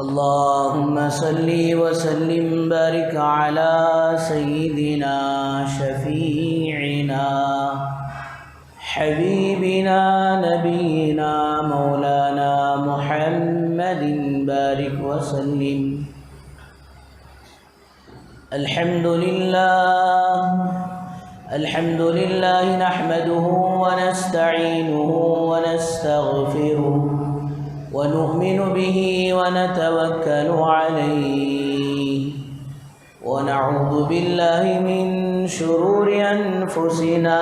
اللهم صل وسلم بارك على سيدنا شفيعنا حبيبنا نبينا مولانا محمد بارك وسلم. الحمد لله نحمده ونستعينه ونستغفره ونؤمن به ونتوكل عليه ونعوذ بالله من شرور أنفسنا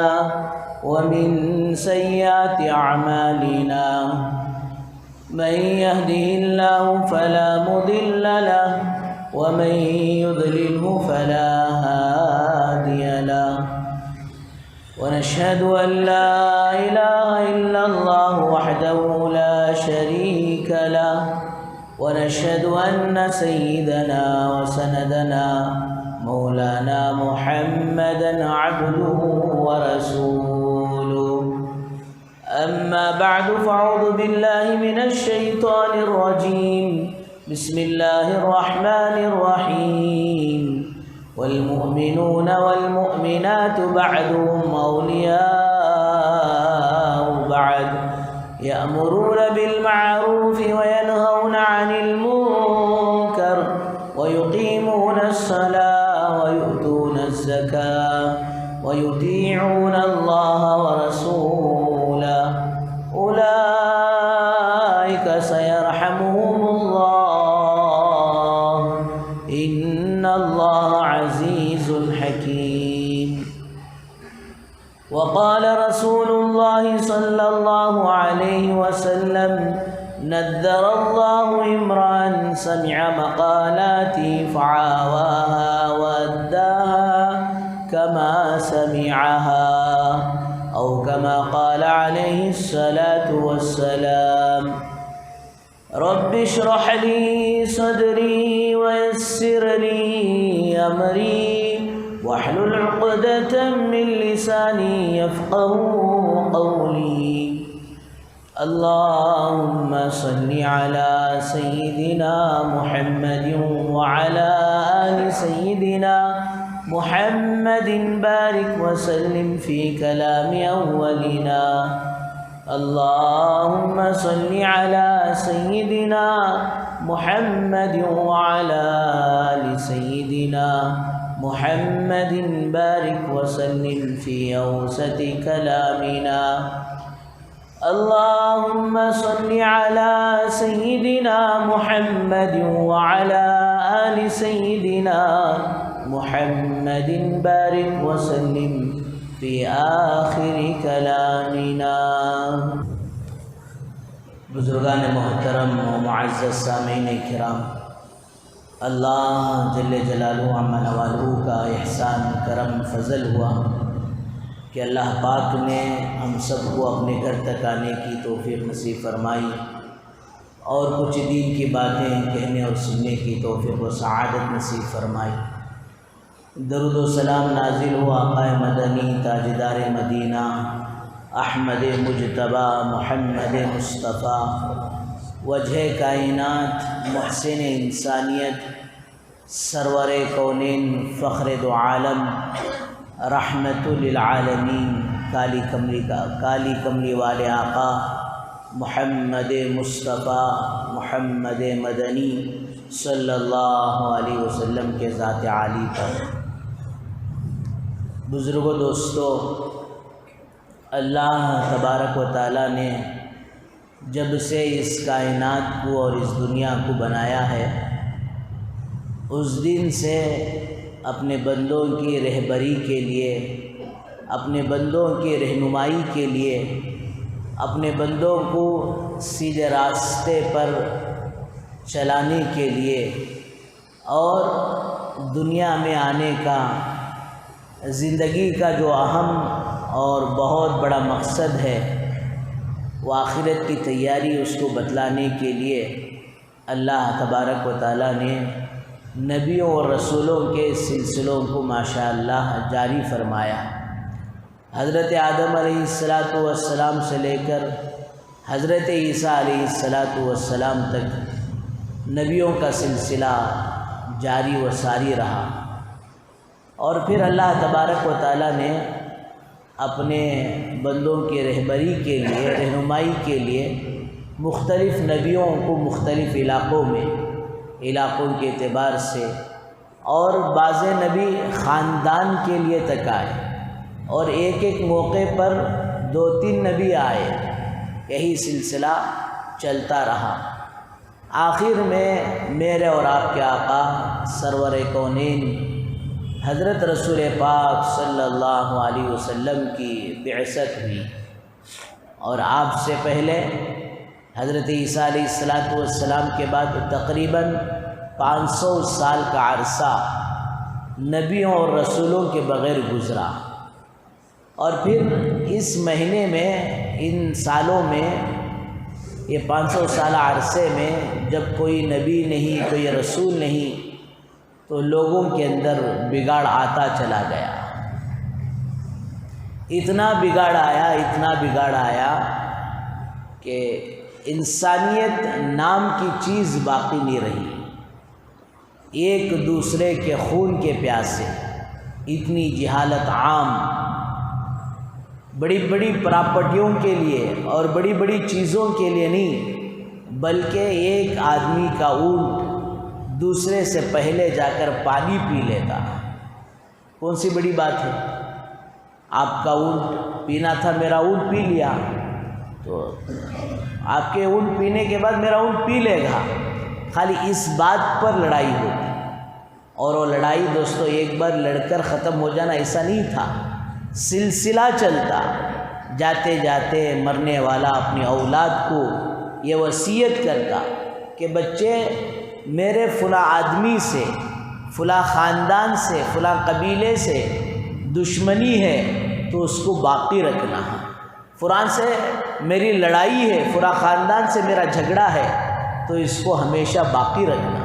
ومن سيئات أعمالنا. من يهده الله فلا مضل له ومن يضلله فلا هادي له. ونشهد أن لا إله إلا الله وحده لا شريك له. ونشهد أن سيدنا وسندنا مولانا محمدا عبده ورسوله. أما بعد فأعوذ بالله من الشيطان الرجيم. بسم الله الرحمن الرحيم. والمؤمنون والمؤمنات بعضهم أولياء بعض يأمرون بالمعروف وينهون عن المنكر ويقيمون الصلاة ويؤتون الزكاة ويطيعون الله ورسوله أولئك سيرحمهم الله إن الله عزيز حكيم. وقال رسول الله صلى الله عليه وسلم نذر الله امرأ سمع مقالاتي فعاواها وأداها كما سمعها أو كما قال عليه الصلاة والسلام. رب اشرح لي صدري ويسر لي أمري واحلل عقدة من لساني يفقهوا قولي. اللهم صل على سيدنا محمد وعلى آل سيدنا محمد بارك وسلم في كلام أولنا. اللهم صل على سيدنا محمد وعلى آل سيدنا محمد بارك وسلم في أوسط كلامنا. اللهم صل على سيدنا محمد وعلى آل سيدنا محمد بارك وسلم في آخر کلامنا. بزرگان محترم و معزز سامعین کرام، اللہ جل جلالہ عما نوالہ کا احسان کرم فضل ہوا کہ اللہ پاک نے ہم سب کو اپنے گھر تک آنے کی توفیق نصیب فرمائی اور کچھ دین کی باتیں کہنے اور سننے کی توفیق و سعادت نصیب فرمائی. درود و سلام نازل ہوا آقا مدنی تاجدار مدینہ احمد مجتبی محمد مصطفیٰ وجہ کائنات محسن انسانیت سرور کونین فخر دو عالم رحمت للعالمین کالی کملی والے آقا محمد مصطفیٰ محمد مدنی صلی اللہ علیہ وسلم کے ذات عالی پر. بزرگوں دوستو، اللہ تبارک و تعالیٰ نے جب سے اس کائنات کو اور اس دنیا کو بنایا ہے، اس دن سے اپنے بندوں کی رہبری کے لیے، اپنے بندوں کی رہنمائی کے لیے، اپنے بندوں کو سیدھے راستے پر چلانے کے لیے اور دنیا میں آنے کا زندگی کا جو اہم اور بہت بڑا مقصد ہے وہ آخرت کی تیاری اس کو بتلانے کے لیے اللہ تبارک و تعالیٰ نے نبیوں اور رسولوں کے سلسلوں کو ماشاءاللہ جاری فرمایا. حضرت آدم علیہ السلام سے لے کر حضرت عیسیٰ علیہ السلام تک نبیوں کا سلسلہ جاری و ساری رہا، اور پھر اللہ تبارک و تعالیٰ نے اپنے بندوں کی رہبری کے لیے، رہنمائی کے لیے مختلف نبیوں کو مختلف علاقوں کے اعتبار سے، اور بعض نبی خاندان کے لیے تک آئے، اور ایک ایک موقع پر 2-3 نبی آئے، یہی سلسلہ چلتا رہا۔ آخر میں میرے اور آپ کے آقا سرور کونین حضرت رسول پاک صلی اللہ علیہ وسلم کی بعثت ہوئی، اور آپ سے پہلے حضرت عیسیٰ علیہ السلام کے بعد تقریباً 500 سال کا عرصہ نبیوں اور رسولوں کے بغیر گزرا، اور پھر اس مہینے میں، ان سالوں میں، یہ 500 سالہ عرصے میں جب کوئی نبی نہیں، کوئی رسول نہیں، تو لوگوں کے اندر بگاڑ آتا چلا گیا۔ اتنا بگاڑ آیا کہ انسانیت نام کی چیز باقی نہیں رہی۔ ایک دوسرے کے خون کے پیاسے، اتنی جہالت عام، بڑی بڑی پراپرٹیوں کے لیے اور بڑی بڑی چیزوں کے لیے نہیں، بلکہ ایک آدمی کا اونٹ دوسرے سے پہلے جا کر پانی پی لیتا، کون سی بڑی بات ہے؟ آپ کا اونٹ پینا تھا، میرا اونٹ پی لیا، تو آپ کے اونٹ پینے کے بعد میرا اونٹ پی لے گا، خالی اس بات پر لڑائی ہوتی، اور وہ لڑائی دوستو ایک بار لڑ کر ختم ہو جانا ایسا نہیں تھا، سلسلہ چلتا، جاتے جاتے مرنے والا اپنی اولاد کو یہ وصیت کرتا کہ بچے میرے فلاں آدمی سے، فلاں خاندان سے، فلاں قبیلے سے دشمنی ہے تو اس کو باقی رکھنا ہے، فلاں سے میری لڑائی ہے، فلاں خاندان سے میرا جھگڑا ہے تو اس کو ہمیشہ باقی رکھنا۔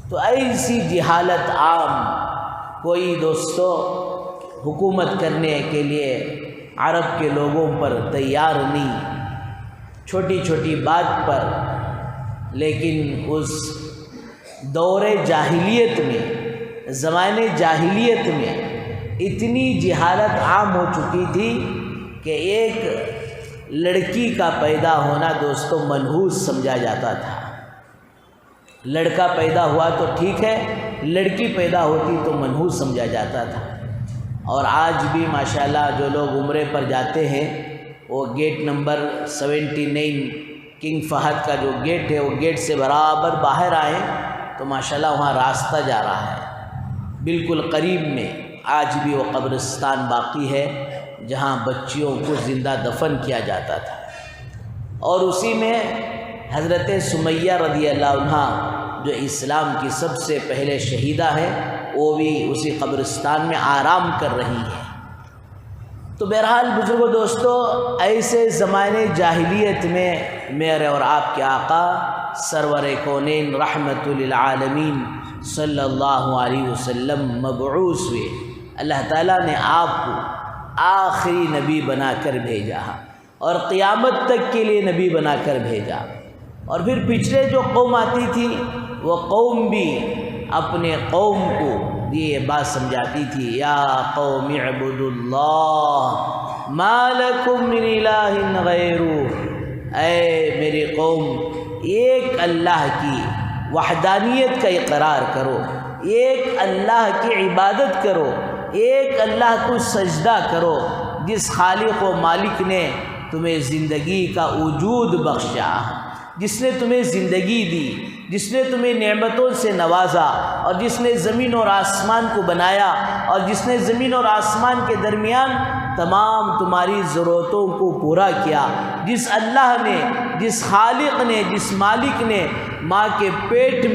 تو ایسی جہالت عام، کوئی دوستو حکومت کرنے کے لیے عرب کے لوگوں پر تیار نہیں، چھوٹی چھوٹی بات پر، لیکن اس دور جاہلیت میں، زمانے جاہلیت میں اتنی جہالت عام ہو چکی تھی کہ ایک لڑکی کا پیدا ہونا دوستو منحوس سمجھا جاتا تھا۔ لڑکا پیدا ہوا تو ٹھیک ہے، لڑکی پیدا ہوتی تو منحوس سمجھا جاتا تھا۔ اور آج بھی ماشاءاللہ جو لوگ عمرے پر جاتے ہیں، وہ گیٹ نمبر 79 کنگ فہد کا جو گیٹ ہے، وہ گیٹ سے برابر باہر آئیں تو ماشاءاللہ وہاں راستہ جا رہا ہے، بالکل قریب میں آج بھی وہ قبرستان باقی ہے جہاں بچیوں کو زندہ دفن کیا جاتا تھا، اور اسی میں حضرت سمیہ رضی اللہ عنہ جو اسلام کی سب سے پہلے شہیدہ ہے، وہ بھی اسی قبرستان میں آرام کر رہی ہے۔ تو بہرحال بزرگو دوستو، ایسے زمانے جاہلیت میں میرے اور آپ کے آقا سرور کونین رحمت للعالمین صلی اللہ علیہ وسلم مبعوث ہوئے۔ اللہ تعالیٰ نے آپ کو آخری نبی بنا کر بھیجا، اور قیامت تک کے لیے نبی بنا کر بھیجا۔ اور پھر پچھلے جو قوم آتی تھی، وہ قوم بھی اپنے قوم کو یہ بات سمجھاتی تھی، یا قوم اعبدوا اللہ ما لکم من الہ غیرہ، اے میری قوم ایک اللہ کی وحدانیت کا اقرار کرو، ایک اللہ کی عبادت کرو، ایک اللہ کو سجدہ کرو، جس خالق و مالک نے تمہیں زندگی کا وجود بخشا، جس نے تمہیں زندگی دی، جس نے تمہیں نعمتوں سے نوازا، اور جس نے زمین اور آسمان کو بنایا، اور جس نے زمین اور آسمان کے درمیان تمام تمہاری ضرورتوں کو پورا کیا، جس اللہ نے، جس خالق نے، جس مالک نے ماں کے پیٹ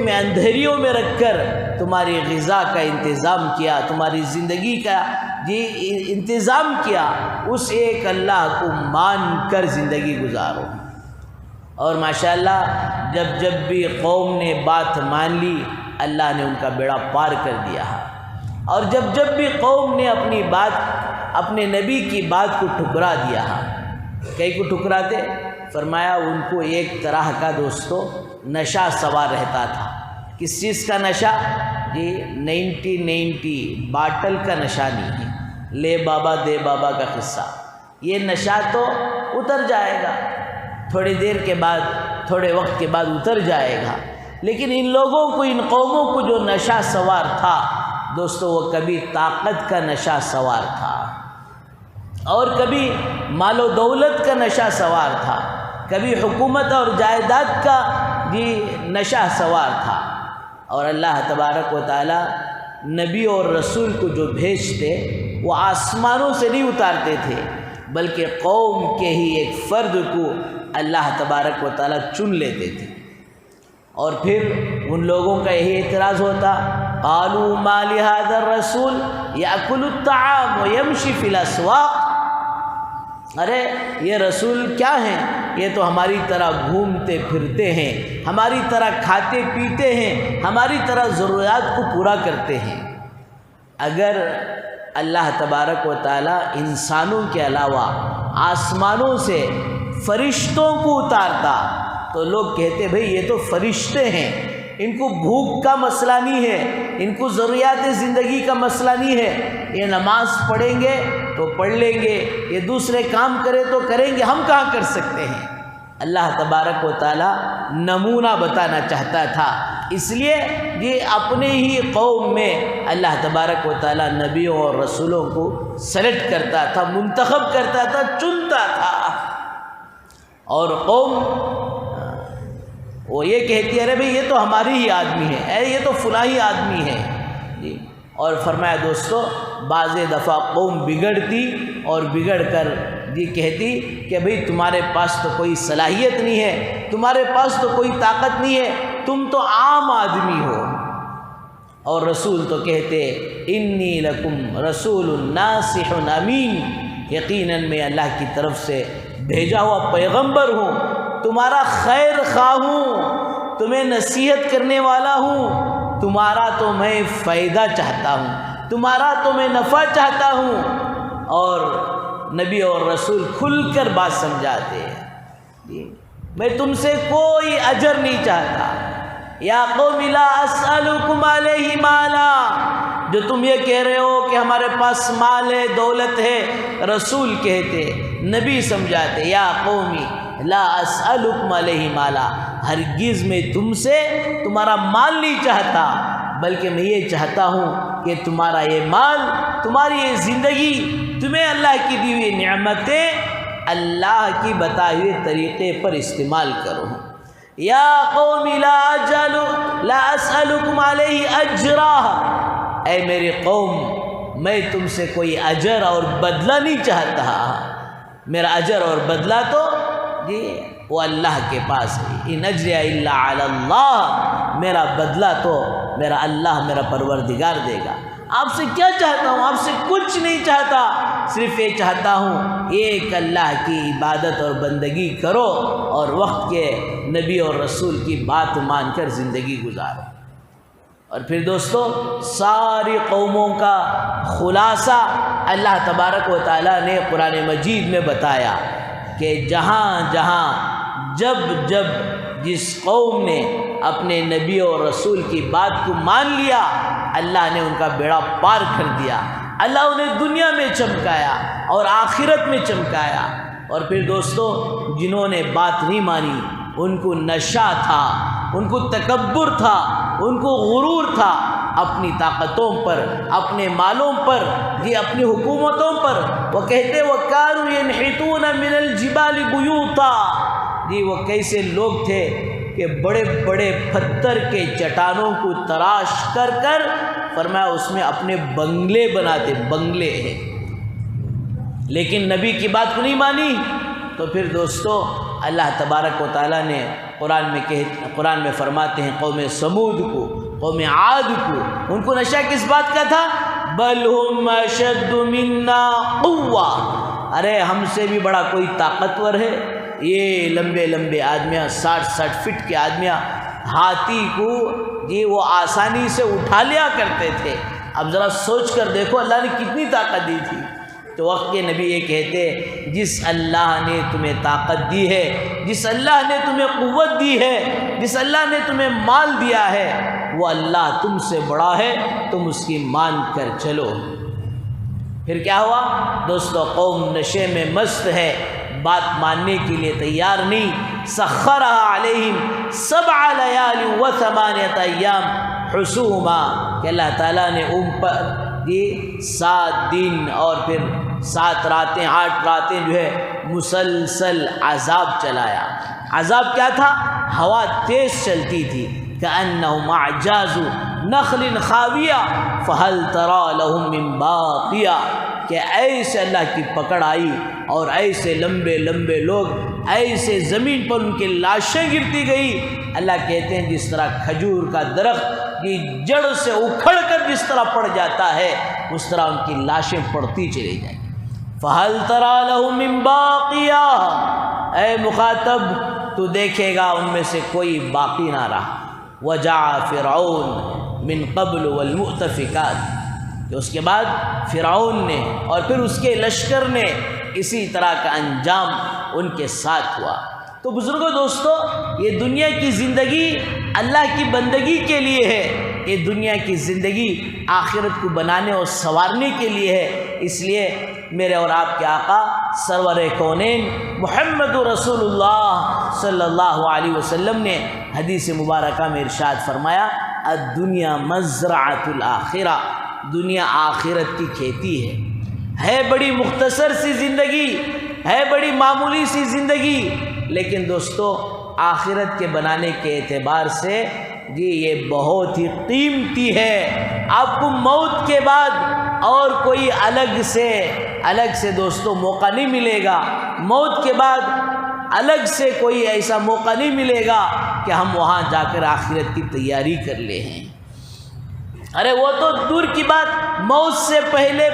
میں اندھیریوں میں رکھ کر تمہاری غذا کا انتظام کیا، تمہاری زندگی کا انتظام کیا، اس ایک اللہ کو مان کر زندگی گزارو۔ اور ماشاءاللہ جب بھی قوم نے بات مان لی، اللہ نے ان کا بیڑا پار کر دیا، اور جب بھی قوم نے اپنے نبی کی بات کو ٹھکرا دیا، کئی کو ٹھکراتے فرمایا ان کو ایک طرح کا دوستو نشہ سوار رہتا تھا۔ کس چیز کا نشہ؟ جی 90 باٹل کا نشہ نہیں ہے، لے بابا دے بابا کا قصہ۔ یہ نشہ تو اتر جائے گا تھوڑی دیر کے بعد، تھوڑے وقت کے بعد اتر جائے گا، لیکن ان لوگوں کو، ان قوموں کو جو نشہ سوار تھا دوستو، وہ کبھی طاقت کا نشہ سوار تھا اور کبھی مال و دولت کا نشہ سوار تھا، کبھی حکومت اور جائیداد کا جی نشہ سوار تھا۔ اور اللہ تبارک و تعالی نبی اور رسول کو جو بھیجتے وہ آسمانوں سے نہیں اتارتے تھے، بلکہ قوم کے ہی ایک فرد کو اللہ تبارک و تعالی چن لیتے تھے۔ اور پھر ان لوگوں کا یہی اعتراض ہوتا، قالوا ما لهذا الرسول يأكل الطعام ويمشي في الاسواق، ارے یہ رسول کیا ہیں؟ یہ تو ہماری طرح گھومتے پھرتے ہیں، ہماری طرح کھاتے پیتے ہیں، ہماری طرح ضروریات کو پورا کرتے ہیں۔ اگر اللہ تبارک و تعالی انسانوں کے علاوہ آسمانوں سے فرشتوں کو اتارتا تو لوگ کہتے بھئی یہ تو فرشتے ہیں، ان کو بھوک کا مسئلہ نہیں ہے، ان کو ضروریات زندگی کا مسئلہ نہیں ہے، یہ نماز پڑھیں گے تو پڑھ لیں گے، یہ دوسرے کام کرے تو کریں گے، ہم کہاں کر سکتے ہیں۔ اللہ تبارک و تعالی نمونہ بتانا چاہتا تھا، اس لیے یہ اپنے ہی قوم میں اللہ تبارک و تعالی نبیوں اور رسولوں کو سلیکٹ کرتا تھا، منتخب کرتا تھا، چنتا تھا۔ اور قوم وہ یہ کہتی ہے ارے بھئی یہ تو ہماری ہی آدمی ہے، اے یہ تو فلاں ہی آدمی ہے جی۔ اور فرمایا دوستو بعض دفعہ قوم بگڑتی اور بگڑ کر جی کہتی کہ بھئی تمہارے پاس تو کوئی صلاحیت نہیں ہے، تمہارے پاس تو کوئی طاقت نہیں ہے، تم تو عام آدمی ہو۔ اور رسول تو کہتے انی لکم رسول ناصح امین، یقیناً میں اللہ کی طرف سے بھیجا ہوا پیغمبر ہوں، تمہارا خیر خواہ ہوں، تمہیں نصیحت کرنے والا ہوں، تمہارا تو میں فائدہ چاہتا ہوں، تمہارا تو میں نفع چاہتا ہوں۔ اور نبی اور رسول کھل کر بات سمجھاتے ہیں، میں تم سے کوئی اجر نہیں چاہتا، یا قوم لا اسألکم علیہ مالا، جو تم یہ کہہ رہے ہو کہ ہمارے پاس مال ہے، دولت ہے، رسول کہتے، نبی سمجھاتے یا قومی لا اسألکم علیہ مالا، ہرگز میں تم سے تمہارا مال نہیں چاہتا، بلکہ میں یہ چاہتا ہوں کہ تمہارا یہ مال، تمہاری یہ زندگی، تمہیں اللہ کی دی ہوئی نعمتیں اللہ کی بتائے ہوئے طریقے پر استعمال کرو۔ یا قوم لا اسألکم علیہ اجرا، اے میری قوم میں تم سے کوئی اجر اور بدلہ نہیں چاہتا، میرا اجر اور بدلہ تو جی وہ اللہ کے پاس ہے، ان اجریہ الا علی اللہ، میرا بدلہ تو میرا اللہ میرا پروردگار دے گا۔ آپ سے کیا چاہتا ہوں؟ آپ سے کچھ نہیں چاہتا، صرف یہ چاہتا ہوں ایک اللہ کی عبادت اور بندگی کرو اور وقت کے نبی اور رسول کی بات مان کر زندگی گزارو۔ اور پھر دوستو ساری قوموں کا خلاصہ اللہ تبارک و تعالیٰ نے قرآن مجید میں بتایا کہ جہاں جہاں جب جب جس قوم نے اپنے نبی اور رسول کی بات کو مان لیا، اللہ نے ان کا بیڑا پار کر دیا، اللہ انہیں دنیا میں چمکایا اور آخرت میں چمکایا۔ اور پھر دوستو جنہوں نے بات نہیں مانی ان کو نشہ تھا، ان کو تکبر تھا، ان کو غرور تھا، اپنی طاقتوں پر، اپنے مالوں پر، یہ اپنی حکومتوں پر۔ وہ کہتے وَكَانُوا يَنْحِتُونَ مِنَ الْجِبَالِ بُيُوتًا، جی وہ کیسے لوگ تھے کہ بڑے بڑے پتھر کے چٹانوں کو تراش کر کر فرمایا اس میں اپنے بنگلے بناتے، بنگلے ہیں۔ لیکن نبی کی بات کو نہیں مانی تو پھر دوستو اللہ تبارک و تعالیٰ نے قرآن میں فرماتے ہیں قوم سمود کو، قوم عاد کو، ان کو نشہ کس بات کا تھا؟ بل ہم اشد منا قوہ، ارے ہم سے بھی بڑا کوئی طاقتور ہے۔ یہ لمبے لمبے آدمیاں، 60 فٹ کے آدمیاں ہاتھی کو یہ وہ آسانی سے اٹھا لیا کرتے تھے۔ اب ذرا سوچ کر دیکھو اللہ نے کتنی طاقت دی تھی، تو وقت کے نبی یہ کہتے جس اللہ نے تمہیں طاقت دی ہے، جس اللہ نے تمہیں قوت دی ہے، جس اللہ نے تمہیں مال دیا ہے، وہ اللہ تم سے بڑا ہے، تم اس کی مان کر چلو۔ پھر کیا ہوا دوستو؟ قوم نشے میں مست ہے، بات ماننے کے لیے تیار نہیں۔ سخرها علیہم 7 لیال و 8 ایام حسوما، کہ اللہ تعالیٰ نے ان پر 7 دن اور پھر 7 راتیں 8 راتیں جو ہے مسلسل عذاب چلایا۔ عذاب کیا تھا؟ ہوا تیز چلتی تھی، کأنہم اعجاز نخل خاویہ فہل تری لہم من باقیہ، کہ ایسے اللہ کی پکڑ آئی اور ایسے لمبے لمبے لوگ، ایسے زمین پر ان کی لاشیں گرتی گئی۔ اللہ کہتے ہیں جس طرح کھجور کا درخت کی جڑ سے اکھڑ کر جس طرح پڑ جاتا ہے، اس طرح ان کی لاشیں پڑتی چلی جائیں گی۔ فَهَلْ تَرَى لَهُم مِّن بَاقِيَةٍ، اے مخاطب تو دیکھے گا ان میں سے کوئی باقی نہ رہا۔ وَجَاءَ فِرْعَوْنُ مِن قَبْلُ وَالْمُؤْتَفِكَاتِ، کہ اس کے بعد فرعون نے اور پھر اس کے لشکر نے اسی طرح کا انجام ان کے ساتھ ہوا۔ تو بزرگوں دوستو، یہ دنیا کی زندگی اللہ کی بندگی کے لیے ہے، یہ دنیا کی زندگی آخرت کو بنانے اور سنوارنے کے لیے ہے۔ اس لیے میرے اور آپ کے آقا سرور کونین محمد رسول اللہ صلی اللہ علیہ وسلم نے حدیث مبارکہ میں ارشاد فرمایا، الدنیا مزرعۃ الآخرہ، دنیا آخرت کی کھیتی ہے بڑی مختصر سی زندگی، ہے بڑی معمولی سی زندگی، لیکن دوستو آخرت کے بنانے کے اعتبار سے یہ بہت ہی قیمتی ہے۔ آپ کو موت کے بعد اور کوئی الگ سے دوستو موقع نہیں ملے گا، موت کے بعد الگ سے کوئی ایسا موقع نہیں ملے گا کہ ہم وہاں جا کر آخرت کی تیاری کر لے ہیں۔ ارے وہ تو دور کی بات، موت سے پہلے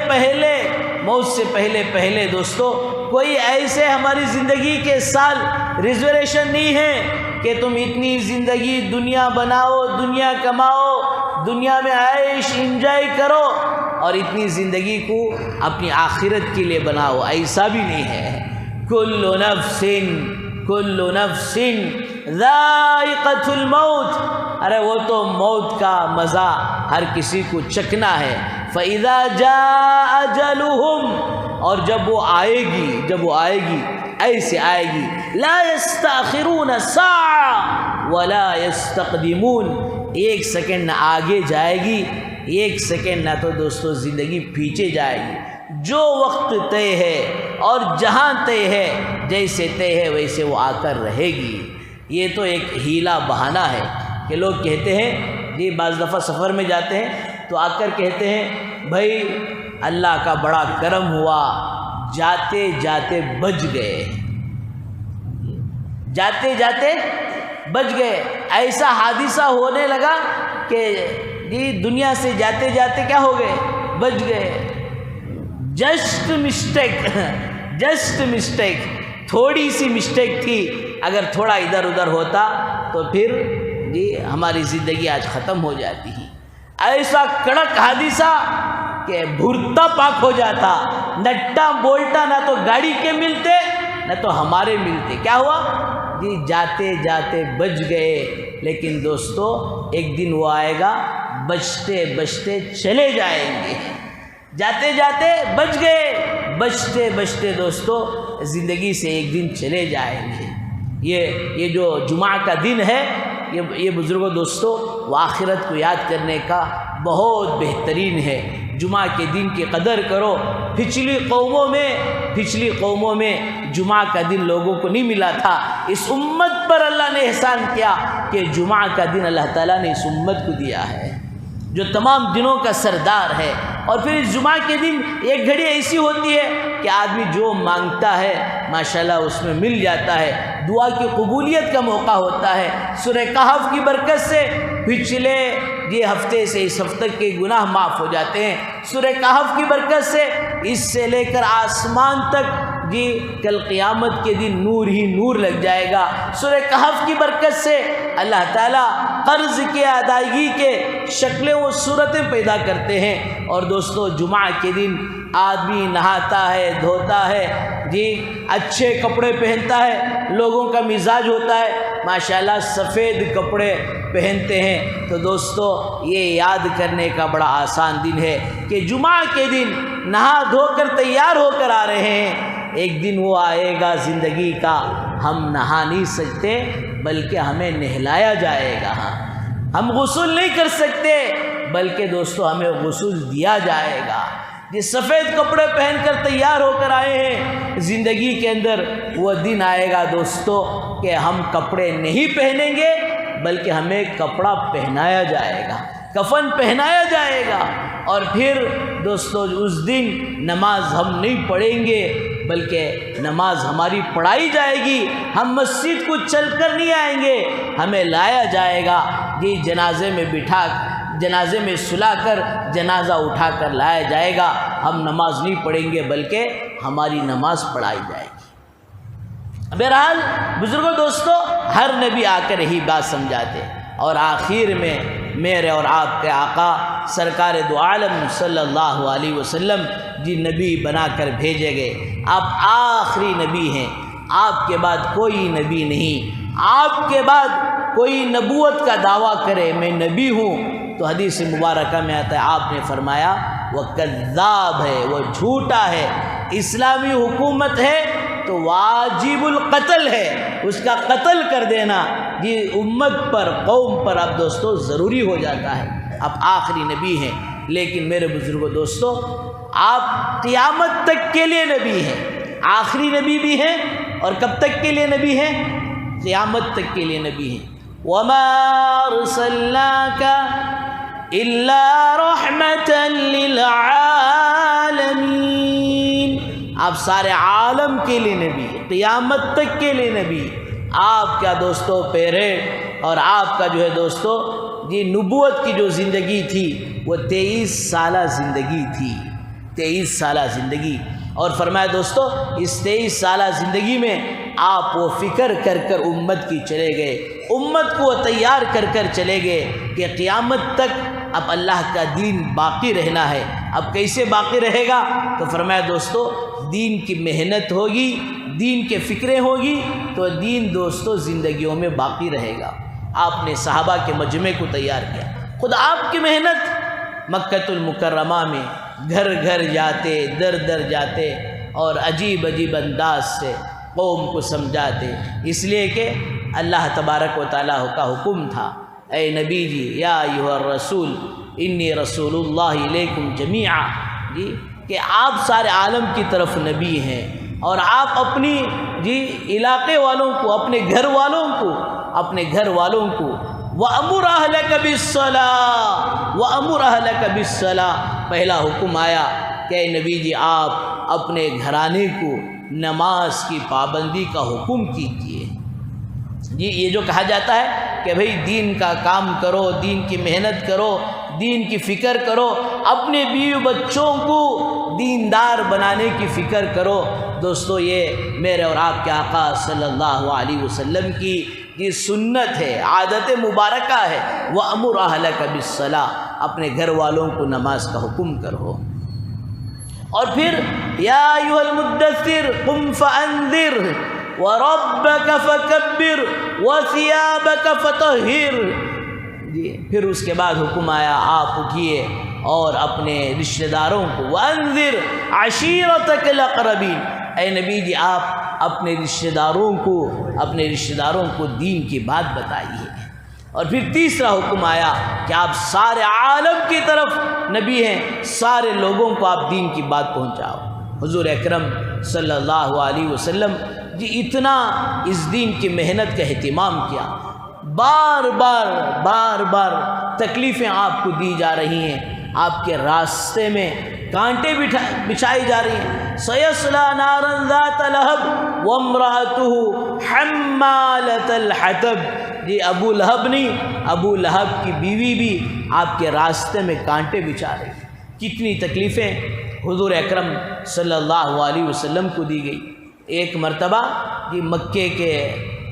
پہلے دوستو کوئی ایسے ہماری زندگی کے سال ریزرویشن نہیں ہے کہ تم اتنی زندگی دنیا بناؤ، دنیا کماؤ، دنیا میں عیش انجوائے کرو اور اتنی زندگی کو اپنی آخرت کے لیے بناؤ، ایسا بھی نہیں ہے۔ کل نفس ذائقۃ الموت، ارے وہ تو موت کا مزہ ہر کسی کو چکھنا ہے۔ فَإِذَا جَاءَ أَجَلُهُمْ، اور جب وہ آئے گی ایسے آئے گی، لا يستأخرون ساعة ولا يستقدمون، 1 سیکنڈ نہ آگے جائے گی، 1 سیکنڈ نہ تو دوستو زندگی پیچھے جائے گی۔ جو وقت طے ہے اور جہاں طے ہے، جیسے طے ہے ویسے وہ آ کر رہے گی۔ یہ تو ایک ہیلا بہانہ ہے کہ لوگ کہتے ہیں جی، بعض دفعہ سفر میں جاتے ہیں تو آ کر کہتے ہیں بھائی اللہ کا بڑا کرم ہوا، جاتے جاتے بچ گئے، جاتے جاتے بچ گئے۔ ایسا حادثہ ہونے لگا کہ جی دنیا سے جاتے جاتے کیا ہو گئے؟ بچ گئے۔ جسٹ مسٹیک، تھوڑی سی مسٹیک تھی، اگر تھوڑا ادھر ادھر ہوتا تو پھر جی ہماری زندگی آج ختم ہو جاتی ہے۔ ایسا کڑک حادثہ کہ بھرتا پاک ہو جاتا، نٹا بولٹا نہ تو گاڑی کے ملتے نہ تو ہمارے ملتے۔ کیا ہوا جی؟ جاتے جاتے بچ گئے، لیکن دوستو ایک دن وہ آئے گا بچتے بچتے چلے جائیں گے۔ جاتے جاتے بچ گئے، بچتے بچتے دوستو زندگی سے ایک دن چلے جائیں گے۔ یہ جو جمعہ کا دن ہے، یہ بزرگوں دوستو وہ آخرت کو یاد کرنے کا بہت بہترین ہے۔ جمعہ کے دن کی قدر کرو۔ پچھلی قوموں میں جمعہ کا دن لوگوں کو نہیں ملا تھا، اس امت پر اللہ نے احسان کیا کہ جمعہ کا دن اللہ تعالیٰ نے اس امت کو دیا ہے، جو تمام دنوں کا سردار ہے۔ اور پھر اس جمعہ کے دن ایک گھڑی ایسی ہوتی ہے کہ آدمی جو مانگتا ہے ماشاءاللہ اس میں مل جاتا ہے، دعا کی قبولیت کا موقع ہوتا ہے۔ سورہ کہف کی برکت سے پچھلے ہفتے سے اس ہفتے کے گناہ معاف ہو جاتے ہیں۔ سورہ کہف کی برکت سے اس سے لے کر آسمان تک جی کل قیامت کے دن نور ہی نور لگ جائے گا۔ سورہ کہف کی برکت سے اللہ تعالیٰ قرض کے ادائیگی کے شکلیں و صورتیں پیدا کرتے ہیں۔ اور دوستو جمعہ کے دن آدمی نہاتا ہے، دھوتا ہے، جی اچھے کپڑے پہنتا ہے، لوگوں کا مزاج ہوتا ہے ماشاءاللہ سفید کپڑے پہنتے ہیں۔ تو دوستو یہ یاد کرنے کا بڑا آسان دن ہے کہ جمعہ کے دن نہا دھو کر تیار ہو کر آ رہے ہیں، ایک دن وہ آئے گا زندگی کا ہم نہا نہیں سکتے بلکہ ہمیں نہلایا جائے گا، ہم غسل نہیں کر سکتے بلکہ دوستو ہمیں غسل دیا جائے گا۔ جس سفید کپڑے پہن کر تیار ہو کر آئے ہیں، زندگی کے اندر وہ دن آئے گا دوستو کہ ہم کپڑے نہیں پہنیں گے بلکہ ہمیں کپڑا پہنایا جائے گا، کفن پہنایا جائے گا۔ اور پھر دوستو اس دن نماز ہم نہیں پڑھیں گے بلکہ نماز ہماری پڑھائی جائے گی، ہم مسجد کو چل کر نہیں آئیں گے، ہمیں لایا جائے گا، جی جنازے میں بٹھا جنازے میں سلا کر جنازہ اٹھا کر لایا جائے گا، ہم نماز نہیں پڑھیں گے بلکہ ہماری نماز پڑھائی جائے گی۔ بہرحال بزرگوں دوستو ہر نبی آ کر یہی بات سمجھاتے، اور آخر میں میرے اور آپ کے آقا سرکار دو عالم صلی اللہ علیہ وسلم جی نبی بنا کر بھیجے گئے، آپ آخری نبی ہیں، آپ کے بعد کوئی نبی نہیں، آپ کے بعد کوئی نبوت کا دعویٰ کرے میں نبی ہوں تو حدیث مبارکہ میں آتا ہے آپ نے فرمایا وہ کذاب ہے، وہ جھوٹا ہے۔ اسلامی حکومت ہے تو واجب القتل ہے، اس کا قتل کر دینا جی امت پر قوم پر اب دوستو ضروری ہو جاتا ہے۔ آپ آخری نبی ہیں، لیکن میرے بزرگوں دوستو آپ قیامت تک کے لیے نبی ہیں، آخری نبی بھی ہیں اور کب تک کے لیے نبی ہیں؟ قیامت تک کے لیے نبی ہیں۔ وَمَا أَرْسَلْنَاكَ إِلَّا رَحْمَةً لِلْعَالَمِينَ، آپ سارے عالم کے لیے نبی، قیامت تک کے لیے نبی۔ آپ کا دوستو پیریڈ اور آپ کا جو ہے دوستو جی نبوت کی جو زندگی تھی وہ 23 سالہ زندگی تھی، 23 سالہ زندگی۔ اور فرمایا دوستو اس 23 سالہ زندگی میں آپ وہ فکر کر کر امت کی چلے گئے، امت کو تیار کر کر چلے گئے کہ قیامت تک اب اللہ کا دین باقی رہنا ہے۔ اب کیسے باقی رہے گا؟ تو فرمایا دوستو دین کی محنت ہوگی، دین کے فکریں ہوگی تو دین دوستو زندگیوں میں باقی رہے گا۔ آپ نے صحابہ کے مجمع کو تیار کیا، خود آپ کی محنت مکۃ المکرمہ میں گھر گھر جاتے، در در جاتے اور عجیب عجیب انداز سے قوم کو سمجھاتے، اس لیے کہ اللہ تبارک و تعالیٰ کا حکم تھا اے نبی جی یا ایھا الرسول انی رسول اللہ الیکم جمیعا، جی کہ آپ سارے عالم کی طرف نبی ہیں اور آپ اپنی جی علاقے والوں کو، اپنے گھر والوں کو وَأَمُرْ أَهْلَكَ بِالصَّلَاةِ وَأَمُرْ أَهْلَكَ بِالصَّلَاةِ، پہلا حکم آیا کہ اے نبی جی آپ اپنے گھرانے کو نماز کی پابندی کا حکم کیجیے۔ جی یہ جو کہا جاتا ہے کہ بھئی دین کا کام کرو، دین کی محنت کرو، دین کی فکر کرو، اپنے بیوی بچوں کو دیندار بنانے کی فکر کرو، دوستو یہ میرے اور آپ کے آقا صلی اللہ علیہ وسلم کی یہ سنت ہے، عادت مبارکہ ہے۔ وَأَمُرْ أَهْلَكَ بِالصَّلَاةِ، اپنے گھر والوں کو نماز کا حکم کرو۔ اور پھر یا ایھا المدثر قم فانذر وربک فکبر وثیابک فطہر، جی پھر اس کے بعد حکم آیا آپ اٹھیے اور اپنے رشتہ داروں کو وانذر عشیرتک الاقربین، اے نبی جی آپ اپنے رشتہ داروں کو دین کی بات بتائیے۔ اور پھر تیسرا حکم آیا کہ آپ سارے عالم کی طرف نبی ہیں، سارے لوگوں کو آپ دین کی بات پہنچاؤ۔ حضور اکرم صلی اللہ علیہ وسلم جی اتنا اس دین کی محنت کا اہتمام کیا، بار بار تکلیفیں آپ کو دی جا رہی ہیں، آپ کے راستے میں کانٹے بچھائی جا رہی ہیں۔ سَيَصْلَىٰ نَارًا ذَاتَ لَهَبٍ وَامْرَأَتُهُ حَمَّالَةَ الْحَطَبِ، جی ابو لہب نہیں، ابو لہب کی بیوی بھی آپ کے راستے میں کانٹے بچھا رہی۔ کتنی تکلیفیں حضور اکرم صلی اللہ علیہ وسلم کو دی گئی۔ ایک مرتبہ یہ مکے کے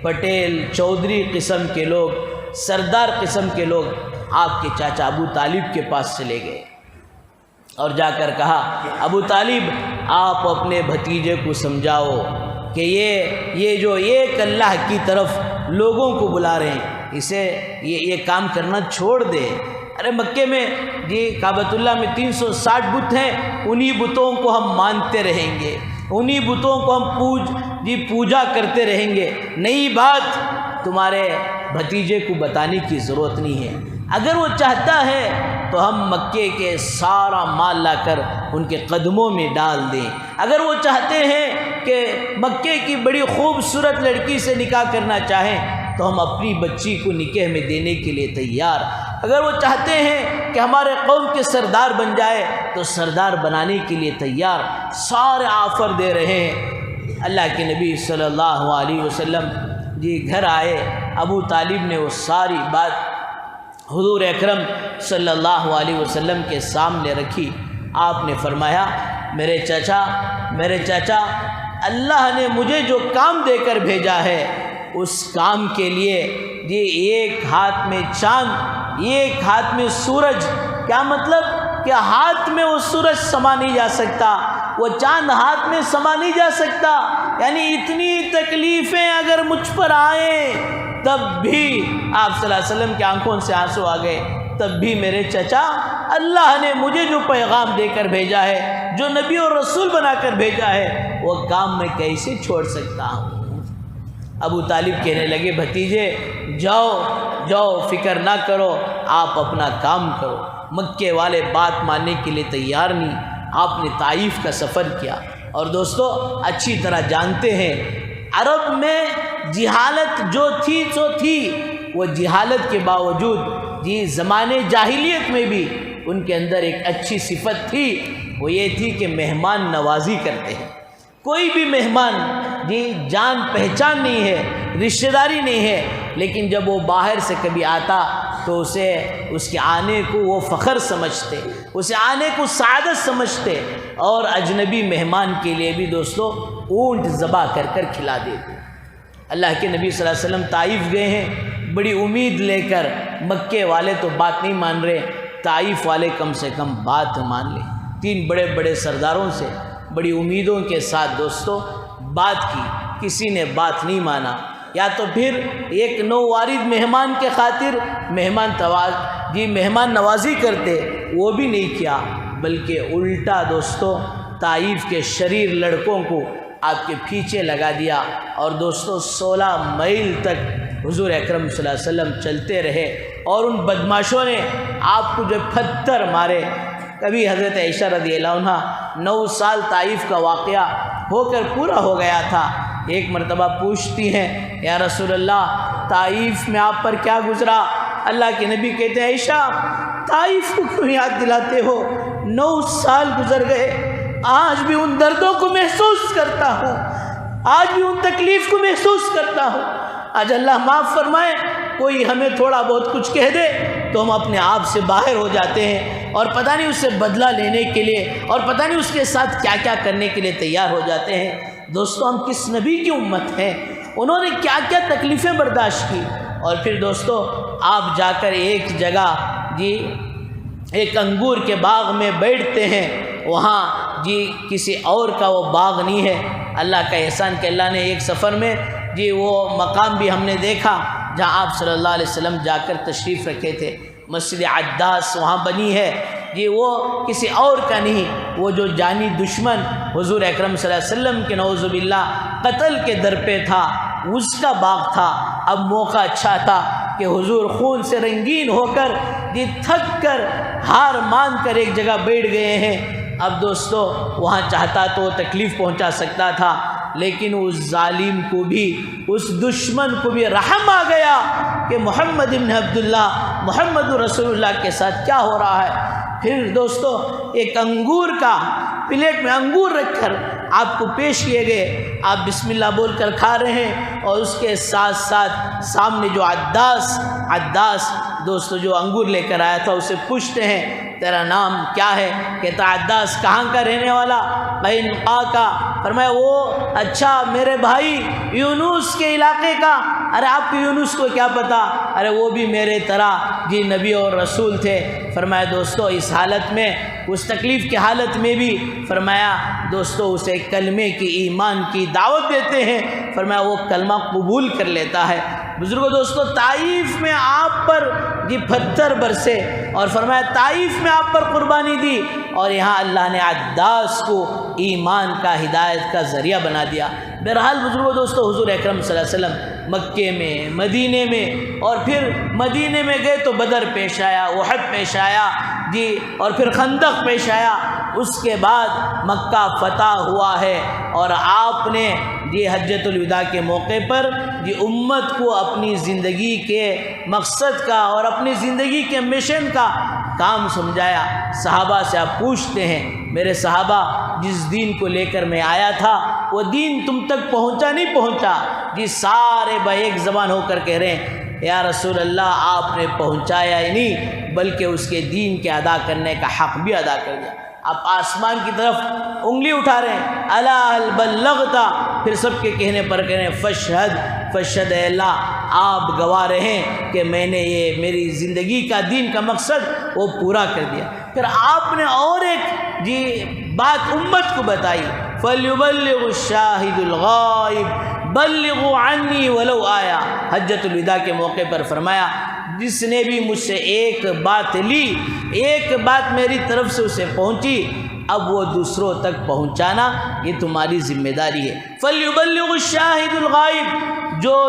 پٹیل چودھری قسم کے لوگ، سردار قسم کے لوگ آپ کے چاچا ابو طالب کے پاس چلے گئے اور جا کر کہا ابو طالب آپ اپنے بھتیجے کو سمجھاؤ کہ یہ جو ایک اللہ کی طرف لوگوں کو بلا رہے ہیں اسے یہ کام کرنا چھوڑ دے۔ ارے مکے میں کعبۃ اللہ میں 360 بت ہیں، انہی بتوں کو ہم مانتے رہیں گے، انہی بتوں کو ہم پوجا کرتے رہیں گے، نئی بات تمہارے بھتیجے کو بتانے کی ضرورت نہیں ہے۔ اگر وہ چاہتا ہے تو ہم مکے کے سارا مال لا کر ان کے قدموں میں ڈال دیں، اگر وہ چاہتے ہیں کہ مکے کی بڑی خوبصورت لڑکی سے نکاح کرنا چاہیں تو ہم اپنی بچی کو نکاح میں دینے کے لیے تیار، اگر وہ چاہتے ہیں کہ ہمارے قوم کے سردار بن جائے تو سردار بنانے کے لیے تیار، سارے آفر دے رہے ہیں۔ اللہ کے نبی صلی اللہ علیہ وسلم گھر آئے، ابو طالب نے وہ ساری بات حضور اکرم صلی اللہ علیہ وسلم کے سامنے رکھی۔ آپ نے فرمایا میرے چاچا اللہ نے مجھے جو کام دے کر بھیجا ہے اس کام کے لیے ایک ہاتھ میں چاند ایک ہاتھ میں سورج، کیا مطلب کہ ہاتھ میں وہ سورج سما نہیں جا سکتا، وہ چاند ہاتھ میں سما نہیں جا سکتا، یعنی اتنی تکلیفیں اگر مجھ پر آئیں تب بھی آپ صلی اللہ علیہ وسلم کی آنکھوں سے آنسو آ گئے، تب بھی میرے چچا اللہ نے مجھے جو پیغام دے کر بھیجا ہے، جو نبی اور رسول بنا کر بھیجا ہے، وہ کام میں کیسے چھوڑ سکتا ہوں۔ ابو طالب کہنے لگے بھتیجے جاؤ فکر نہ کرو، آپ اپنا کام کرو۔ مکے والے بات ماننے کے لیے تیار نہیں، آپ نے طائف کا سفر کیا۔ اور دوستو اچھی طرح جانتے ہیں عرب میں جہالت جو تھی سو تھی، وہ جہالت کے باوجود زمانے جاہلیت میں بھی ان کے اندر ایک اچھی صفت تھی، وہ یہ تھی کہ مہمان نوازی کرتے ہیں۔ کوئی بھی مہمان جان پہچان نہیں ہے، رشتہ داری نہیں ہے، لیکن جب وہ باہر سے کبھی آتا تو اس کے آنے کو وہ فخر سمجھتے، اسے آنے کو سعادت سمجھتے، اور اجنبی مہمان کے لیے بھی دوستو اونٹ ذبح کر کر کھلا دیتے۔ اللہ کے نبی صلی اللہ علیہ وسلم طائف گئے ہیں بڑی امید لے کر، مکے والے تو بات نہیں مان رہے، طائف والے کم سے کم بات مان لیں۔ 3 بڑے بڑے سرداروں سے بڑی امیدوں کے ساتھ دوستو بات کی، کسی نے بات نہیں مانا، یا تو پھر ایک نووارد مہمان کے خاطر مہمان نوازی کرتے، وہ بھی نہیں کیا، بلکہ الٹا دوستو طائف کے شریر لڑکوں کو آپ کے پیچھے لگا دیا، اور دوستو 16 میل تک حضور اکرم صلی اللہ علیہ وسلم چلتے رہے، اور ان بدماشوں نے آپ کو جو پتھر مارے۔ کبھی حضرت عائشہ رضی اللہ عنہ 9 سال طائف کا واقعہ ہو کر پورا ہو گیا تھا، ایک مرتبہ پوچھتی ہیں یا رسول اللہ طائف میں آپ پر کیا گزرا؟ اللہ کے نبی کہتے ہیں عائشہ طائف کو کیوں یاد دلاتے ہو، 9 سال گزر گئے، آج بھی ان دردوں کو محسوس کرتا ہوں، آج بھی ان تکلیف کو محسوس کرتا ہوں۔ آج اللہ معاف فرمائے، کوئی ہمیں تھوڑا بہت کچھ کہہ دے تو ہم اپنے آپ سے باہر ہو جاتے ہیں، اور پتہ نہیں اس سے بدلہ لینے کے لیے، اور پتہ نہیں اس کے ساتھ کیا کیا کرنے کے لیے تیار ہو جاتے ہیں۔ دوستو ہم کس نبی کی امت ہیں، انہوں نے کیا کیا تکلیفیں برداشت کی۔ اور پھر دوستو آپ جا کر ایک جگہ ایک انگور کے باغ میں بیٹھتے ہیں، وہاں کسی اور کا وہ باغ نہیں ہے، اللہ کا احسان کہ اللہ نے ایک سفر میں وہ مقام بھی ہم نے دیکھا جہاں آپ صلی اللہ علیہ وسلم جا کر تشریف رکھے تھے، مسجد عداس وہاں بنی ہے، وہ کسی اور کا نہیں، وہ جو جانی دشمن حضور اکرم صلی اللہ علیہ وسلم کے نعوذ باللہ قتل کے در پہ تھا، اس کا باغ تھا۔ اب موقع اچھا تھا کہ حضور خون سے رنگین ہو کر تھک کر ہار مان کر ایک جگہ بیٹھ گئے ہیں۔ اب دوستو وہاں چاہتا تو وہ تکلیف پہنچا سکتا تھا، لیکن اس ظالم کو بھی، اس دشمن کو بھی رحم آ گیا کہ محمد ابن عبداللہ محمد رسول اللہ کے ساتھ کیا ہو رہا ہے۔ پھر دوستو ایک انگور کا پلیٹ میں انگور رکھ کر آپ کو پیش کیے گئے، آپ بسم اللہ بول کر کھا رہے ہیں، اور اس کے ساتھ ساتھ سامنے جو عداس دوستو جو انگور لے کر آیا تھا اسے پوچھتے ہیں تیرا نام کیا ہے؟ کہتا عداس، کہاں کا رہنے والا؟ قینقاع کا۔ فرمایا وہ اچھا میرے بھائی یونس کے علاقے کا۔ ارے آپ کو یونس کو کیا پتہ؟ ارے وہ بھی میرے طرح جی نبی اور رسول تھے۔ فرمایا دوستو اس حالت میں، اس تکلیف کی حالت میں بھی فرمایا دوستو اسے کلمے کی، ایمان کی دعوت دیتے ہیں۔ فرمایا وہ کلمہ قبول کر لیتا ہے۔ بزرگوں دوستو طائف میں آپ پر جی پتھر برسے اور فرمایا طائف میں آپ پر قربانی دی، اور یہاں اللہ نے عداس کو ایمان کا، ہدایت کا ذریعہ بنا دیا۔ بہرحال بزرگوں دوستو حضور اکرم صلی اللہ علیہ وسلم مکے میں، مدینے میں، اور پھر مدینے میں گئے تو بدر پیش آیا، احد پیش آیا جی، اور پھر خندق پیش آیا۔ اس کے بعد مکہ فتح ہوا ہے، اور آپ نے جی حجۃ الوداع کے موقع پر جی امت کو اپنی زندگی کے مقصد کا اور اپنی زندگی کے مشن کا کام سمجھایا۔ صحابہ سے آپ پوچھتے ہیں میرے صحابہ جس دین کو لے کر میں آیا تھا وہ دین تم تک پہنچا نہیں پہنچا؟ جی سارے ایک زبان ہو کر کہہ رہے ہیں یا رسول اللہ آپ نے پہنچایا ہی نہیں بلکہ اس کے دین کے ادا کرنے کا حق بھی ادا کر دیا۔ آپ آسمان کی طرف انگلی اٹھا رہے ہیں، الا هل بلغت، پھر سب کے کہنے پر کہہ رہے ہیں فشہد فشہد، اے اللہ آپ گواہ رہیں کہ میں نے یہ میری زندگی کا دین کا مقصد وہ پورا کر دیا۔ پھر آپ نے اور ایک جی بات امت کو بتائی، فَلْيُبَلِّغُ الشَّاهِدُ الْغَائِبُ بَلِّغُوا عَنِّي وَلَوْ آیا۔ حجۃ الوداع کے موقع پر فرمایا جس نے بھی مجھ سے ایک بات لی، ایک بات میری طرف سے اسے پہنچی، اب وہ دوسروں تک پہنچانا یہ تمہاری ذمہ داری ہے۔ فَلْيُبَلِّغُ الشَّاهِدُ الْغَائِبُ،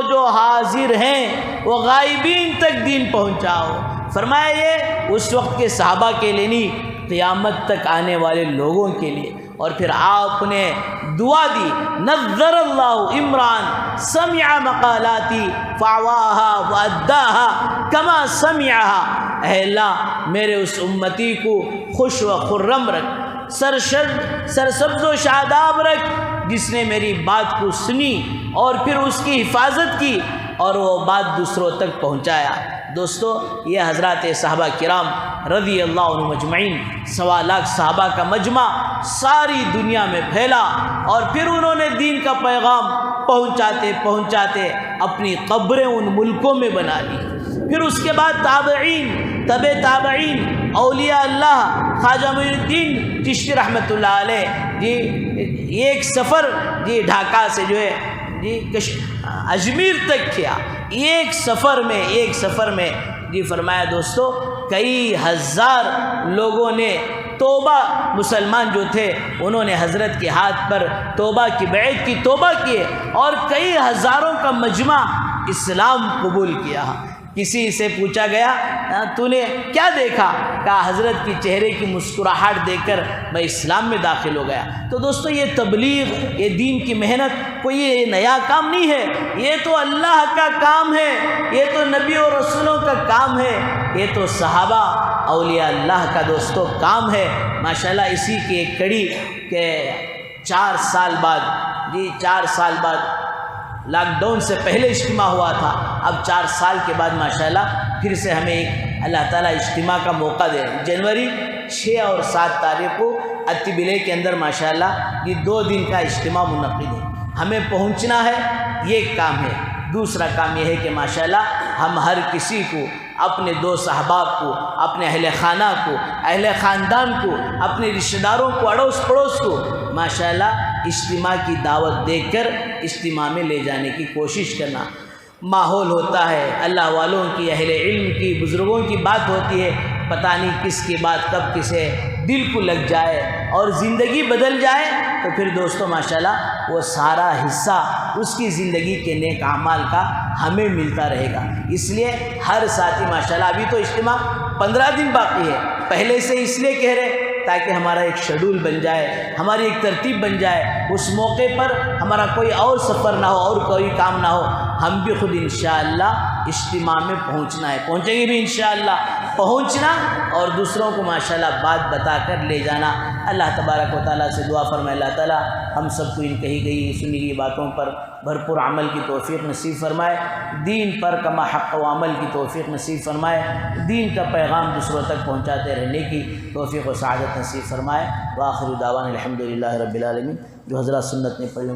جو حاضر ہیں وہ غائبین تک دین پہنچاؤ۔ فرمایا یہ اس وقت کے صحابہ کے لیے نہیں، قیامت تک آنے والے لوگوں کے لیے۔ اور پھر آپ نے دعا دی، نظر اللہ عمران سمع مقالاتی فعواها واداها کما سمعها، اے اللہ میرے اس امتی کو خوش و خرم رکھ، سرسبز و شاداب رکھ، جس نے میری بات کو سنی اور پھر اس کی حفاظت کی اور وہ بات دوسروں تک پہنچایا۔ دوستو یہ حضرات صحابہ کرام رضی اللہ عنہ مجمعین، 1.25 لاکھ صحابہ کا مجمع ساری دنیا میں پھیلا، اور پھر انہوں نے دین کا پیغام پہنچاتے پہنچاتے اپنی قبریں ان ملکوں میں بنا لی۔ پھر اس کے بعد تابعین، تبع تابعین، اولیاء اللہ، خواجہ معین الدین چشتی رحمۃ اللہ علیہ جی ایک سفر جی ڈھاکہ سے جو ہے جی اجمیر تک کیا، ایک سفر میں جی فرمایا دوستو کئی ہزار لوگوں نے توبہ، مسلمان جو تھے انہوں نے حضرت کے ہاتھ پر توبہ کی بیعت کی، توبہ کیے، اور کئی ہزاروں کا مجمع اسلام قبول کیا۔ کسی سے پوچھا گیا تو نے کیا دیکھا؟ کہا حضرت کی چہرے کی مسکراہٹ دیکھ کر میں اسلام میں داخل ہو گیا۔ تو دوستو یہ تبلیغ، یہ دین کی محنت کوئی یہ نیا کام نہیں ہے، یہ تو اللہ کا کام ہے، یہ تو نبی اور رسولوں کا کام ہے، یہ تو صحابہ اولیاء اللہ کا دوستو کام ہے۔ ماشاءاللہ اسی کی ایک کڑی کہ 4 سال بعد لاک ڈاؤن سے پہلے اجتماع ہوا تھا، اب 4 سال کے بعد ماشاءاللہ پھر سے ہمیں ایک اللہ تعالیٰ اجتماع کا موقع دے رہے ہیں۔ جنوری 6 اور 7 تاریخ کو اتبلے کے اندر ماشاءاللہ یہ 2 دن کا اجتماع منعقد ہے۔ ہمیں پہنچنا ہے، یہ ایک کام ہے۔ دوسرا کام یہ ہے کہ ماشاءاللہ ہم ہر کسی کو، اپنے دوست احباب کو، اپنے اہل خانہ کو، اہل خاندان کو، اپنے رشتہ داروں کو، اڑوس پڑوس کو ماشاءاللہ اجتماع کی دعوت دے کر اجتماع میں لے جانے کی کوشش کرنا۔ ماحول ہوتا ہے اللہ والوں کی، اہل علم کی، بزرگوں کی بات ہوتی ہے، پتہ نہیں کس کی بات کب کسے دل کو لگ جائے اور زندگی بدل جائے تو پھر دوستو ماشاءاللہ وہ سارا حصہ اس کی زندگی کے نیک اعمال کا ہمیں ملتا رہے گا۔ اس لیے ہر ساتھی ماشاءاللہ، ابھی تو اجتماع 15 دن باقی ہے، پہلے سے اس لیے کہہ رہے تاکہ ہمارا ایک شیڈول بن جائے، ہماری ایک ترتیب بن جائے، اس موقع پر ہمارا کوئی اور سفر نہ ہو اور کوئی کام نہ ہو، ہم بھی خود انشاءاللہ اجتماع میں پہنچنا ہے، پہنچیں گے بھی انشاءاللہ۔ پہنچنا اور دوسروں کو ماشاءاللہ بات بتا کر لے جانا۔ اللہ تبارک و تعالیٰ سے دعا فرمائے اللہ تعالیٰ ہم سب کو ان کہی گئی سنی گئی باتوں پر بھرپور عمل کی توفیق نصیب فرمائے، دین پر کما حق و عمل کی توفیق نصیب فرمائے، دین کا پیغام دوسروں تک پہنچاتے رہنے کی توفیق و سعادت نصیب فرمائے۔ وآخر دعوانا الحمدللہ رب العالمین۔ جو حضرات سنت نے پڑھی